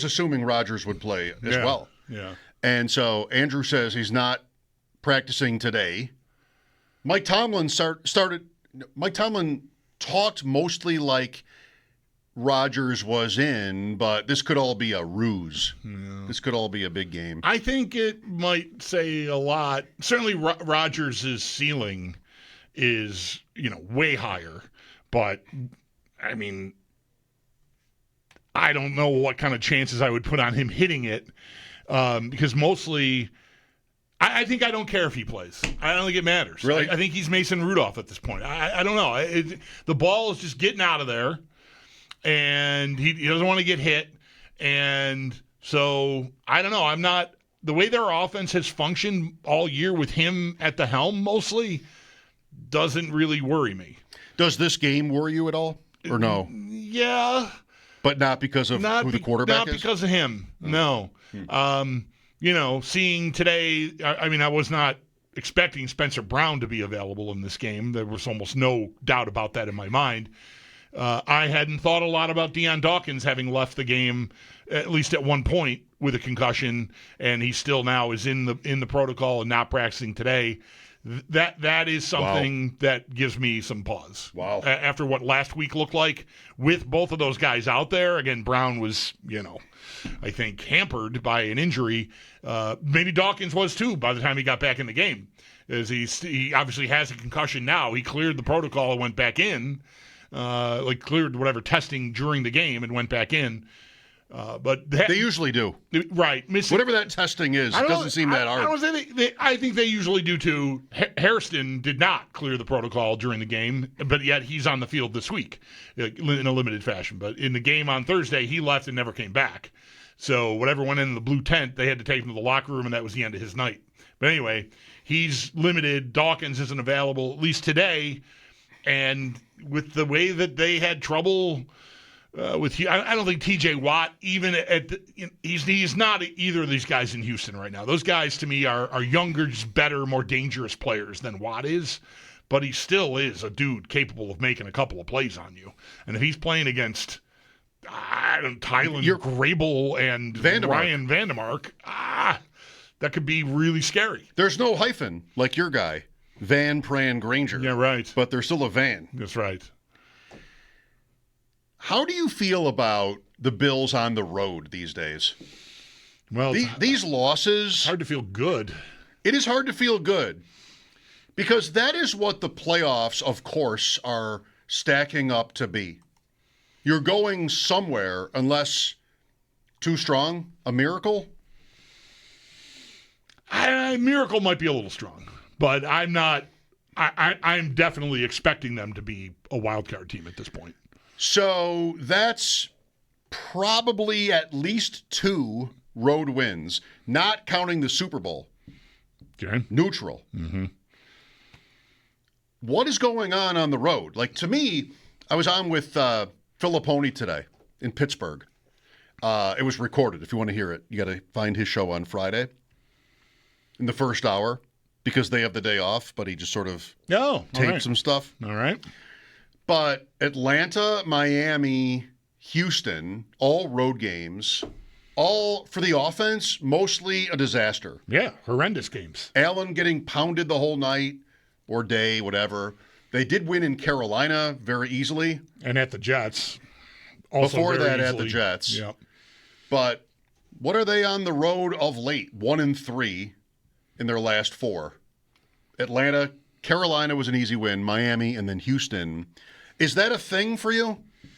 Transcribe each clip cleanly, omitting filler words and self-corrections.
assuming Rodgers would play as well. Yeah. And so Andrew says he's not practicing today. Mike Tomlin Mike Tomlin talked mostly like Rodgers was in, but this could all be a ruse. Yeah. This could all be a big game. I think it might say a lot. Certainly Rodgers' ceiling is, way higher. But, I mean, I don't know what kind of chances I would put on him hitting it because mostly I think I don't care if he plays. I don't think it matters. Really? I think he's Mason Rudolph at this point. I don't know. The ball is just getting out of there, and he doesn't want to get hit. And so, I don't know. I'm not – the way their offense has functioned all year with him at the helm mostly doesn't really worry me. Does this game worry you at all or no? Yeah. But not because of who the quarterback is? Not because of him, no. Seeing today, I was not expecting Spencer Brown to be available in this game. There was almost no doubt about that in my mind. I hadn't thought a lot about Deion Dawkins having left the game, at least at one point, with a concussion, and he still now is in the protocol and not practicing today. That is something that gives me some pause. Wow. After what last week looked like, with both of those guys out there, again, Brown was, I think hampered by an injury. Maybe Dawkins was too by the time he got back in the game. As he obviously has a concussion now. He cleared the protocol and went back in, cleared whatever testing during the game and went back in. But they usually do. Right. Whatever that testing is, it doesn't seem that hard. I think they usually do too. Hairston did not clear the protocol during the game, but yet he's on the field this week in a limited fashion. But in the game on Thursday, he left and never came back. So whatever went in the blue tent, they had to take him to the locker room, and that was the end of his night. But anyway, he's limited. Dawkins isn't available, at least today. And with the way that they had trouble I don't think T.J. Watt, even he's not either of these guys in Houston right now. Those guys, to me, are younger, just better, more dangerous players than Watt is. But he still is a dude capable of making a couple of plays on you. And if he's playing against Tylen Grable and Ryan Vandermark, that could be really scary. There's no hyphen like your guy, Van Pran Granger. Yeah, right. But there's still a Van. That's right. How do you feel about the Bills on the road these days? Well, these losses... It's hard to feel good. It is hard to feel good because that is what the playoffs, of course, are stacking up to be. You're going somewhere unless too strong, a miracle? Miracle might be a little strong, but I'm not... I'm definitely expecting them to be a wild card team at this point. So that's probably at least 2 road wins, not counting the Super Bowl. Okay. Neutral. Mm-hmm. What is going on the road? Like, to me, I was on with Filipponi today in Pittsburgh. It was recorded. If you want to hear it, you got to find his show on Friday in the first hour because they have the day off, but he just sort of taped some stuff. All right. But Atlanta, Miami, Houston, all road games, all for the offense, mostly a disaster. Yeah, horrendous games. Allen getting pounded the whole night or day, whatever. They did win in Carolina very easily. And at the Jets. Also before that, easily. at the Jets. Yep. But what are they on the road of late? 1-3 in their last 4. Atlanta, Carolina was an easy win, Miami, and then Houston. Is that a thing for you?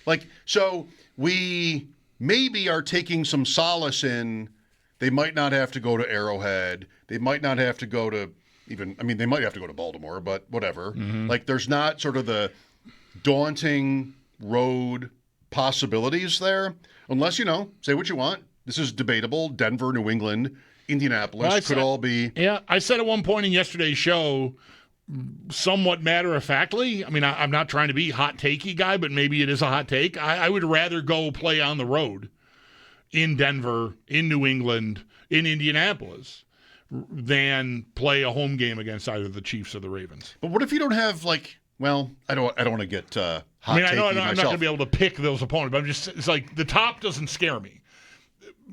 Like, so we maybe are taking some solace in they might not have to go to Arrowhead. They might not have to go to they might have to go to Baltimore, but whatever. Mm-hmm. Like, there's not sort of the daunting road possibilities there. Unless, say what you want. This is debatable. Denver, New England, Indianapolis could all be. Yeah, I said at one point in yesterday's show, somewhat matter-of-factly, I'm not trying to be hot-takey guy, but maybe it is a hot take. I would rather go play on the road in Denver, in New England, in Indianapolis, than play a home game against either the Chiefs or the Ravens. But what if you don't have, I don't want to get hot-takey I know I'm myself. not going to be able to pick those opponents, but it's like the top doesn't scare me.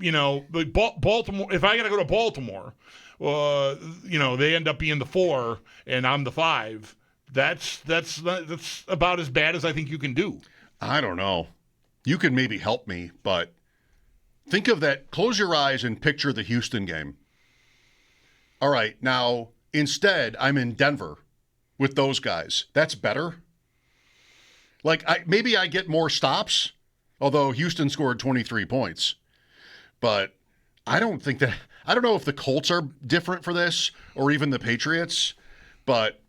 like Baltimore. If I got to go to Baltimore, they end up being the 4 and I'm the 5. That's about as bad as I think you can do. I don't know. You can maybe help me, but think of that. Close your eyes and picture the Houston game. All right, now instead I'm in Denver with those guys. That's better. Like maybe I get more stops, although Houston scored 23 points. But I don't know if the Colts are different for this or even the Patriots, but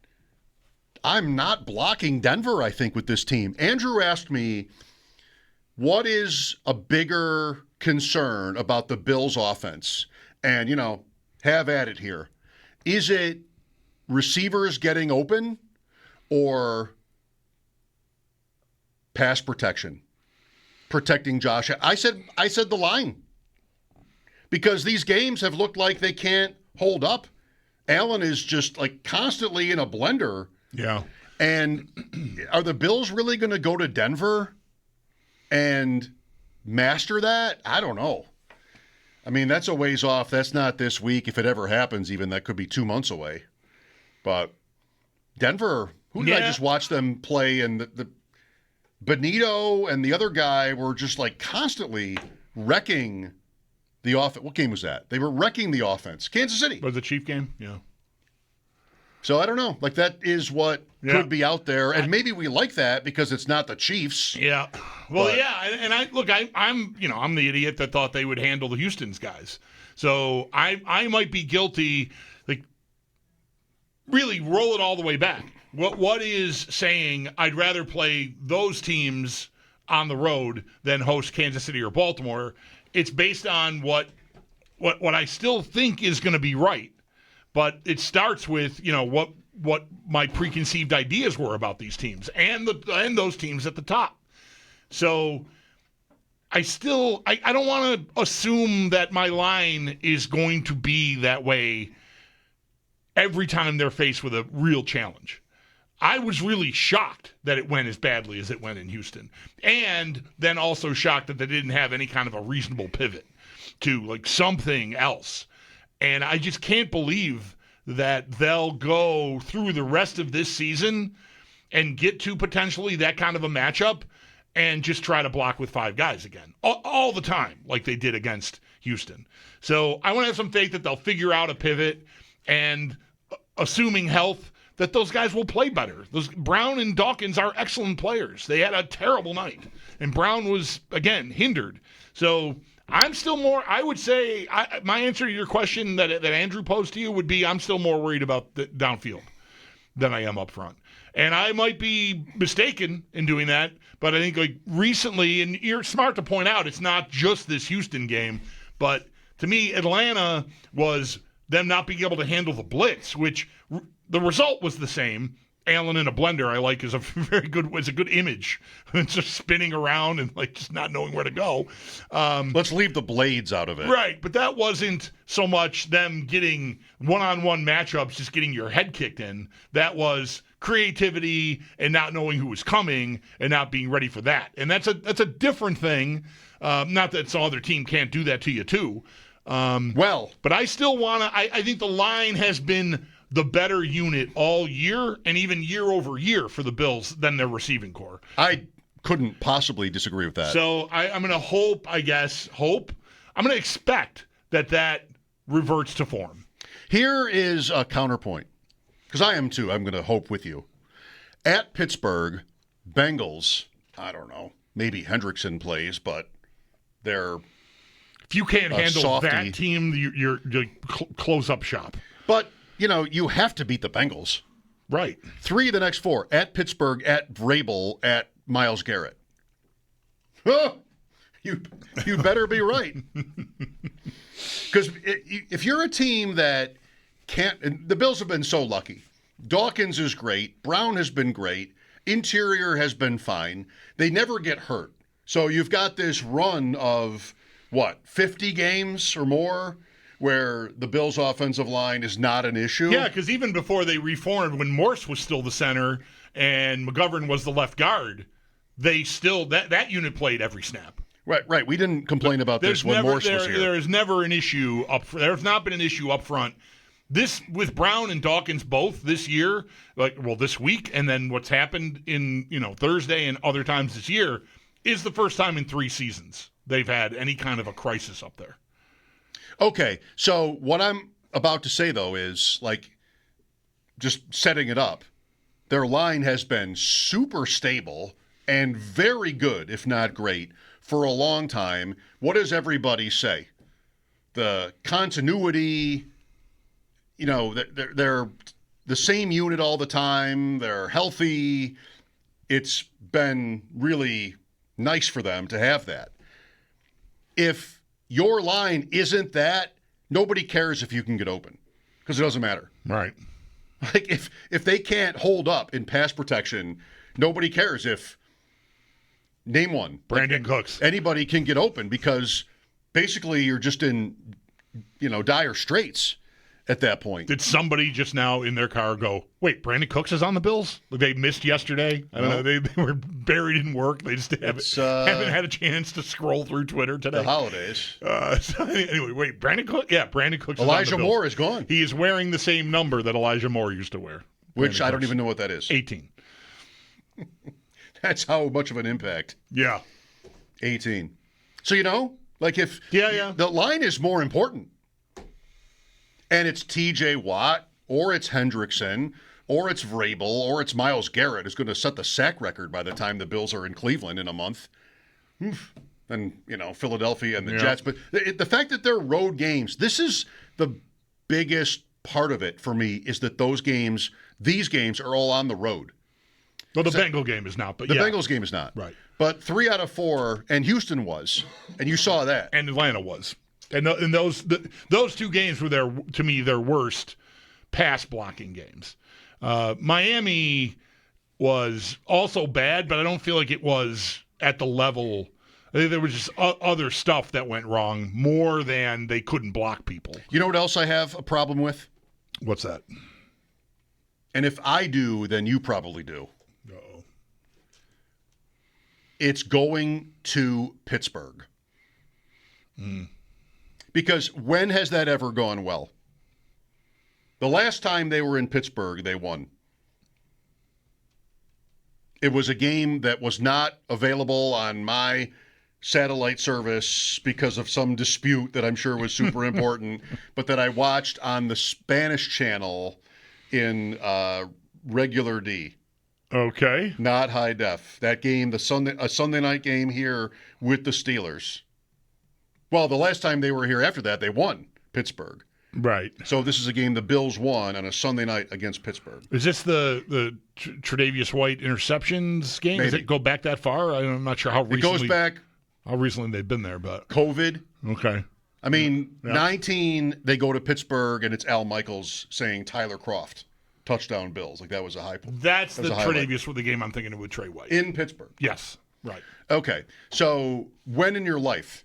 I'm not blocking Denver, I think, with this team. Andrew asked me, what is a bigger concern about the Bills' offense? And, have at it here. Is it receivers getting open or pass protection? Protecting Josh? I said the line. Because these games have looked like they can't hold up. Allen is just like constantly in a blender. Yeah. And are the Bills really going to go to Denver and master that? I don't know. I mean, that's a ways off. That's not this week. If it ever happens, even that could be 2 months away. But Denver, who did I just watch them play? And the Benito and the other guy were just like constantly wrecking the offense. What game was that? They were wrecking the offense. Kansas City. Was the Chief game? Yeah. So I don't know. Like that is what could be out there, and maybe we like that because it's not the Chiefs. Yeah. Well, and I'm the idiot that thought they would handle the Houston's guys. So I might be guilty. Like, really roll it all the way back. What is saying I'd rather play those teams on the road than host Kansas City or Baltimore? It's based on what I still think is going to be right. But it starts with, what my preconceived ideas were about these teams and those teams at the top. So I don't want to assume that my line is going to be that way every time they're faced with a real challenge. I was really shocked that it went as badly as it went in Houston. And then also shocked that they didn't have any kind of a reasonable pivot to like something else. And I just can't believe that they'll go through the rest of this season and get to potentially that kind of a matchup and just try to block with 5 guys again. All the time, like they did against Houston. So I want to have some faith that they'll figure out a pivot and, assuming health, that those guys will play better. Those Brown and Dawkins are excellent players. They had a terrible night. And Brown was, again, hindered. So I'm still more, I would say, my answer to your question that Andrew posed to you would be I'm still more worried about the downfield than I am up front. And I might be mistaken in doing that, but I think like recently, and you're smart to point out, it's not just this Houston game, but to me, Atlanta was them not being able to handle the blitz, which the result was the same. Allen in a blender, I like, is a good image. It's just spinning around and like just not knowing where to go. Let's leave the blades out of it. Right, but that wasn't so much them getting one-on-one matchups, just getting your head kicked in. That was creativity and not knowing who was coming and not being ready for that. And that's a different thing. Not that some other team can't do that to you too. But I still want to. I think the line has been the better unit all year and even year over year for the Bills than their receiving core. I couldn't possibly disagree with that. So I'm going to hope. I'm going to expect that reverts to form. Here is a counterpoint, because I am too. I'm going to hope with you. At Pittsburgh, Bengals, I don't know, maybe Hendrickson plays, but they're if you can't handle softy. That team, you're close up shop. But you have to beat the Bengals. Right. 3 of the next 4. At Pittsburgh, at Vrabel, at Myles Garrett. Oh, you better be right. Because if you're a team that can't... And the Bills have been so lucky. Dawkins is great. Brown has been great. Interior has been fine. They never get hurt. So you've got this run of, 50 games or more where the Bills' offensive line is not an issue. Yeah, because even before they reformed, when Morse was still the center and McGovern was the left guard, they still that unit played every snap. Right. We didn't complain about this when Morse was here. There is never an issue there's not been an issue up front. This with Brown and Dawkins both this year, this week, and then what's happened in Thursday and other times this year is the first time in 3 seasons they've had any kind of a crisis up there. Okay, so what I'm about to say though is just setting it up. Their line has been super stable and very good, if not great, for a long time. What does everybody say? The continuity. They're the same unit all the time. They're healthy. It's been really nice for them to have that. If your line isn't that, nobody cares if you can get open because it doesn't matter. Right. If they can't hold up in pass protection, nobody cares if, name one. Brandon Cooks. Anybody can get open because basically you're just in, dire straits. At that point. Did somebody just now in their car go, wait, Brandon Cooks is on the Bills? They missed yesterday? I don't know. They were buried in work. They just haven't had a chance to scroll through Twitter today. The holidays. Anyway, wait, Brandon Cooks? Yeah, Brandon Cooks Elijah is on the Moore Bills. is gone. He is wearing the same number that Elijah Moore used to wear. Which I don't even know what that is. 18. That's how much of an impact. Yeah. 18. So, if yeah. The line is more important. And it's T.J. Watt, or it's Hendrickson, or it's Vrabel, or it's Myles Garrett who's going to set the sack record by the time the Bills are in Cleveland in a month. And, Philadelphia and the Jets. But the fact that they're road games, this is the biggest part of it for me, is that these games are all on the road. Well, the Bengal game is not, but the Bengals game is not. Right. But 3 out of 4, and Houston was, and you saw that. And Atlanta was. And those 2 games were to me, their worst pass blocking games. Miami was also bad, but I don't feel like it was at the level. I think there was just other stuff that went wrong more than they couldn't block people. You know what else I have a problem with? What's that? And if I do, then you probably do. Uh-oh. It's going to Pittsburgh. Because when has that ever gone well? The last time they were in Pittsburgh, they won. It was a game that was not available on my satellite service because of some dispute that I'm sure was super important, but that I watched on the Spanish channel in regular D. Okay. Not high def. That game, a Sunday night game here with the Steelers. Well, the last time they were here after that, they won Pittsburgh. Right. So this is a game the Bills won on a Sunday night against Pittsburgh. Is this the Tre'Davious White interceptions game? Maybe. Does it go back that far? I'm not sure how recently. It goes back. How recently they've been there, but COVID. Okay. I mean, 19, they go to Pittsburgh, and it's Al Michaels saying Tyler Kroft, touchdown Bills. That was a high point. That's the Tre'Davious with the game I'm thinking of with Trey White. In Pittsburgh. Yes. Right. Okay. So when in your life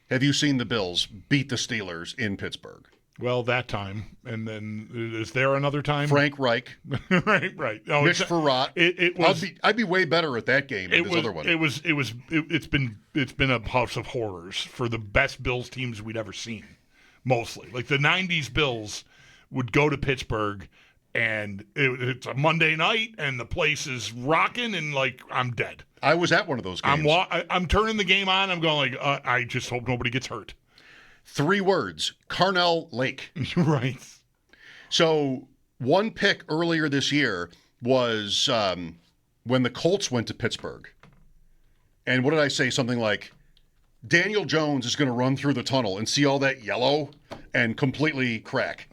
have you seen the Bills beat the Steelers in Pittsburgh? Well, that time. And then is there another time? Frank Reich. right. Oh, Mitch Farrat. It was. I'd be way better at that game than this other one. It's been a house of horrors for the best Bills teams we'd ever seen. Mostly. The 90s Bills would go to Pittsburgh and it's a Monday night and the place is rocking and I'm dead. I was at one of those games. I'm turning the game on. I'm going I just hope nobody gets hurt. 3 words: Carnell Lake. Right. So one pick earlier this year was when the Colts went to Pittsburgh. And what did I say? Something like, Daniel Jones is going to run through the tunnel and see all that yellow and completely crack.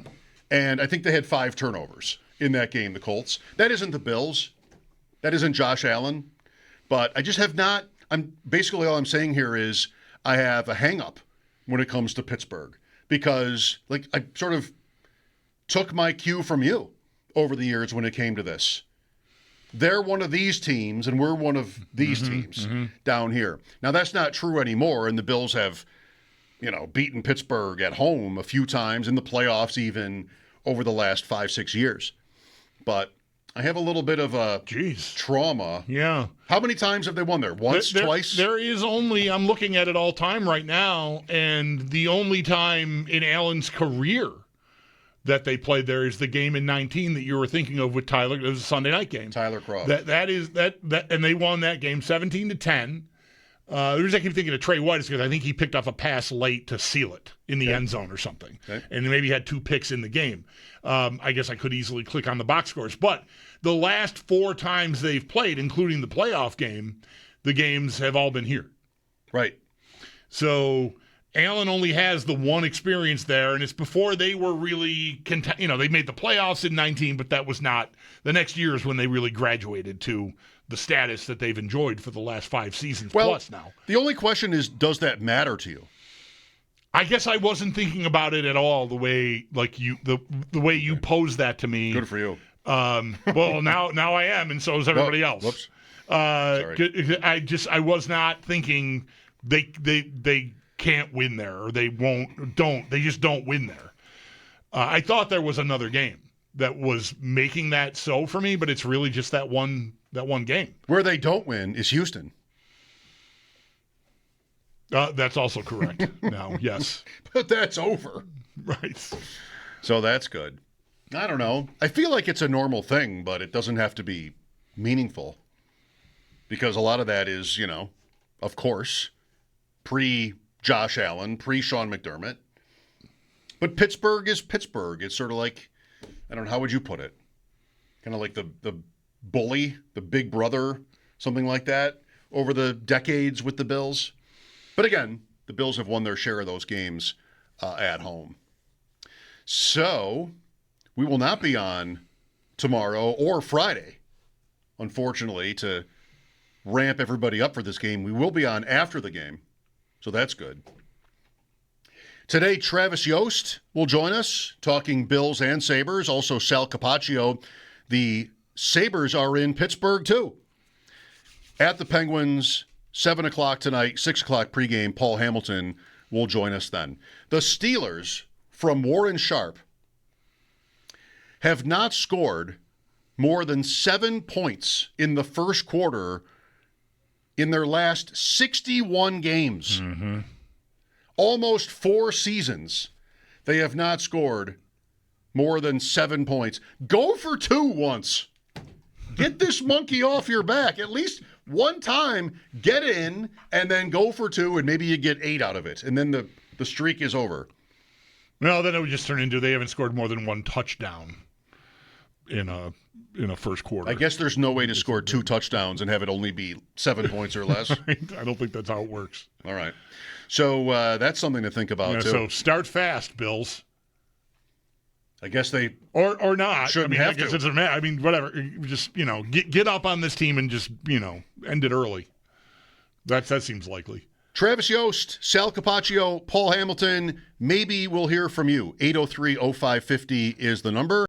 And I think they had 5 turnovers in that game, the Colts. That isn't the Bills. That isn't Josh Allen. But I just have not – basically all I'm saying here is I have a hang-up when it comes to Pittsburgh because I sort of took my cue from you over the years when it came to this. They're one of these teams, and we're one of these teams down here. Now, that's not true anymore, and the Bills have – beaten Pittsburgh at home a few times in the playoffs even over the last 5-6 years. But I have a little bit of a trauma. Yeah. How many times have they won there? Once, twice? There is only, I'm looking at it all time right now, and the only time in Allen's career that they played there is the game in 19 that you were thinking of with Tyler. It was a Sunday night game. Tyler Croft. And they won that game 17-10. The reason I keep thinking of Trey White is because I think he picked off a pass late to seal it in the end zone or something. Okay. And maybe had 2 picks in the game. I guess I could easily click on the box scores. But the last 4 times they've played, including the playoff game, the games have all been here. Right. So Allen only has the one experience there, and it's before they were really they made the playoffs in 19, but that was not – the next year is when they really graduated to – the status that they've enjoyed for the last 5 seasons plus now. The only question is, does that matter to you? I guess I wasn't thinking about it at all the way the way you posed that to me. Good for you. Well, now I am, and so is everybody else. Whoops. Sorry. I was not thinking they can't win there, or they just don't win there. I thought there was another game that was making that so for me, but it's really just that one game. Where they don't win is Houston. That's also correct. Now, yes. But that's over. Right. So that's good. I don't know. I feel like it's a normal thing, but it doesn't have to be meaningful. Because a lot of that is, of course, pre-Josh Allen, pre-Sean McDermott. But Pittsburgh is Pittsburgh. It's sort of like, I don't know, how would you put it? Kind of like the bully, the big brother, something like that, over the decades with the Bills. But again, the Bills have won their share of those games at home. So we will not be on tomorrow or Friday, unfortunately, to ramp everybody up for this game. We will be on after the game, so that's good. Today, Travis Yost will join us, talking Bills and Sabres. Also, Sal Capaccio. The Sabres are in Pittsburgh, too. At the Penguins, 7 o'clock tonight, 6 o'clock pregame. Paul Hamilton will join us then. The Steelers, from Warren Sharp, have not scored more than 7 points in the first quarter in their last 61 games. Mm-hmm. Almost 4 seasons, they have not scored more than 7 points. Go for 2 once. Get this monkey off your back. At least one time, get in, and then go for 2, and maybe you get 8 out of it. And then the streak is over. No, then it would just turn into they haven't scored more than 1 touchdown in a first quarter. I guess there's no way to score 2 touchdowns and have it only be 7 points or less. I don't think that's how it works. All right. So that's something to think about, too. So start fast, Bills. I guess they or not. Shouldn't have to. Whatever. Just get up on this team and just end it early. That seems likely. Travis Yost, Sal Capaccio, Paul Hamilton. Maybe we'll hear from you. 803-0550 is the number.